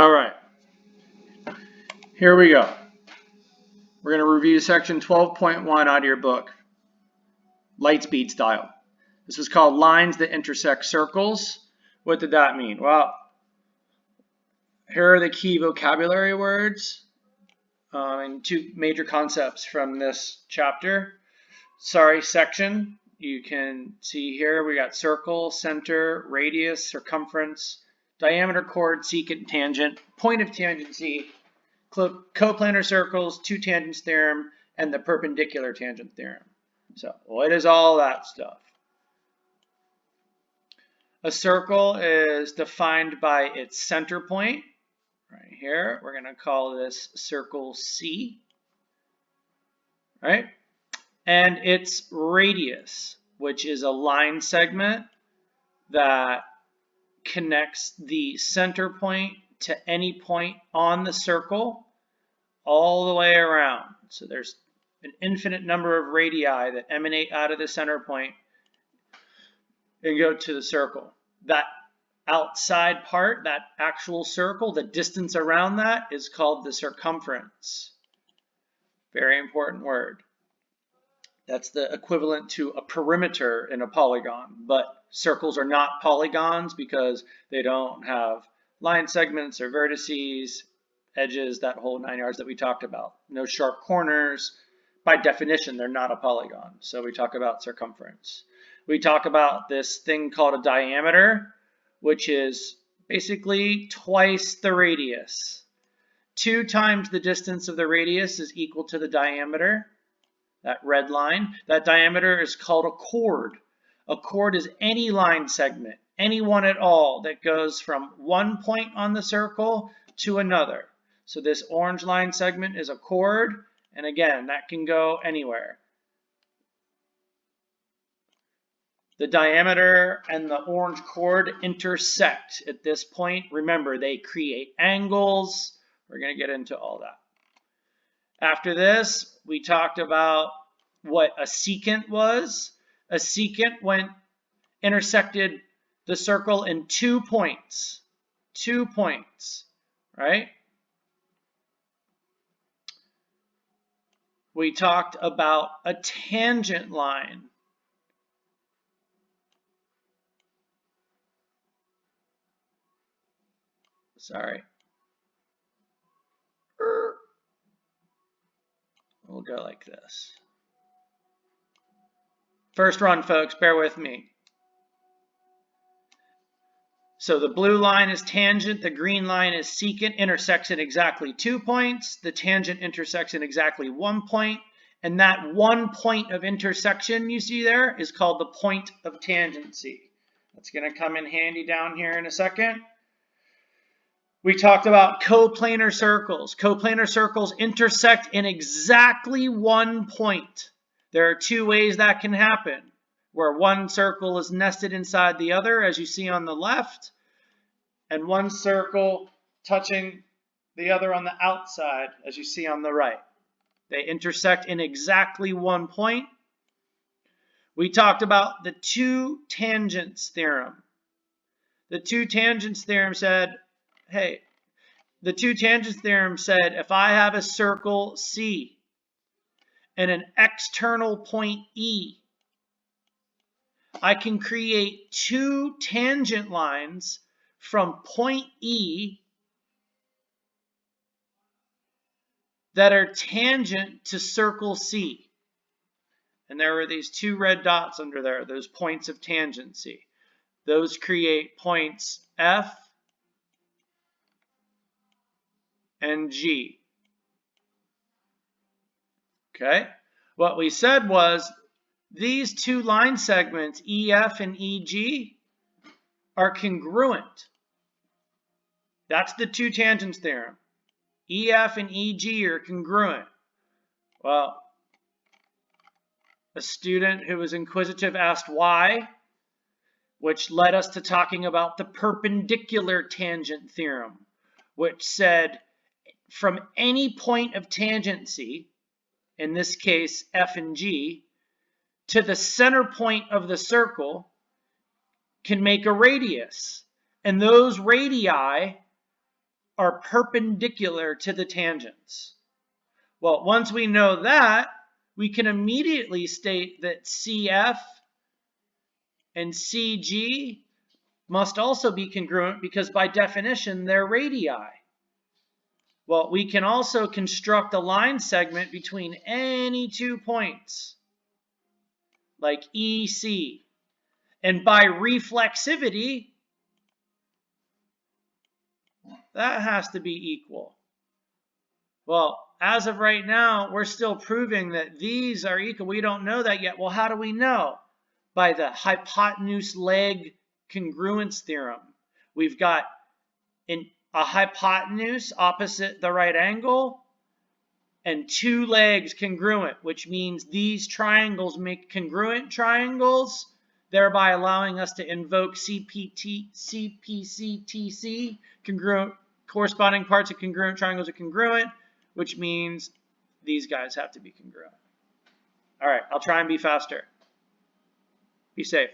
All right, here we go. We're going to review section 12.1 out of your book, Lightspeed style. This was called lines that intersect circles. What did that mean? Well, here are the key vocabulary words and two major concepts from this section. You can see here we got circle, center, radius, circumference, diameter, chord, secant, tangent, point of tangency, coplanar circles, two tangents theorem, and the perpendicular tangent theorem. So what is all that stuff? A circle is defined by its center point. Right here, we're going to call this circle C. Right? And its radius, which is a line segment that connects the center point to any point on the circle all the way around. So there's an infinite number of radii that emanate out of the center point and go to the circle. That outside part, that actual circle, the distance around that is called the circumference. Very important word. That's the equivalent to a perimeter in a polygon, but circles are not polygons because they don't have line segments or vertices, edges, that whole 9 yards that we talked about. No sharp corners. By definition, they're not a polygon. So we talk about circumference. We talk about this thing called a diameter, which is basically twice the radius. 2 times the distance of the radius is equal to the diameter. That red line. That diameter is called a chord. A chord is any line segment, any one at all, that goes from one point on the circle to another. So this orange line segment is a chord, and again, that can go anywhere. The diameter and the orange chord intersect at this point. Remember, they create angles. We're going to get into all that. After this, we talked about what a secant was. A secant intersected the circle in 2 points. 2 points, right? We talked about a tangent line. Sorry. We'll go like this. First run, folks, bear with me. So the blue line is tangent, the green line is secant, intersects at exactly 2 points. The tangent intersects at exactly 1 point. And that 1 point of intersection you see there is called the point of tangency. That's going to come in handy down here in a second. We talked about coplanar circles. Coplanar circles intersect in exactly 1 point. There are 2 ways that can happen, where one circle is nested inside the other, as you see on the left, and one circle touching the other on the outside, as you see on the right. They intersect in exactly 1 point. We talked about the two tangents theorem. The two tangents theorem said, if I have a circle C and an external point E, I can create 2 tangent lines from point E that are tangent to circle C. And there are these 2 red dots under there, those points of tangency. Those create points F and G. Okay? What we said was these 2 line segments, EF and EG, are congruent. That's the two tangents theorem. EF and EG are congruent. Well, a student who was inquisitive asked why, which led us to talking about the perpendicular tangent theorem, which said from any point of tangency, in this case F and G, to the center point of the circle can make a radius. And those radii are perpendicular to the tangents. Well, once we know that, we can immediately state that CF and CG must also be congruent because by definition, they're radii. Well, we can also construct a line segment between any 2 points, like EC. And by reflexivity, that has to be equal. Well, as of right now, we're still proving that these are equal. We don't know that yet. Well, how do we know? By the hypotenuse leg congruence theorem. We've got a hypotenuse opposite the right angle and 2 legs congruent, which means these triangles make congruent triangles, thereby allowing us to invoke CPCTC, congruent, corresponding parts of congruent triangles are congruent, which means these guys have to be congruent. All right, I'll try and be faster. Be safe.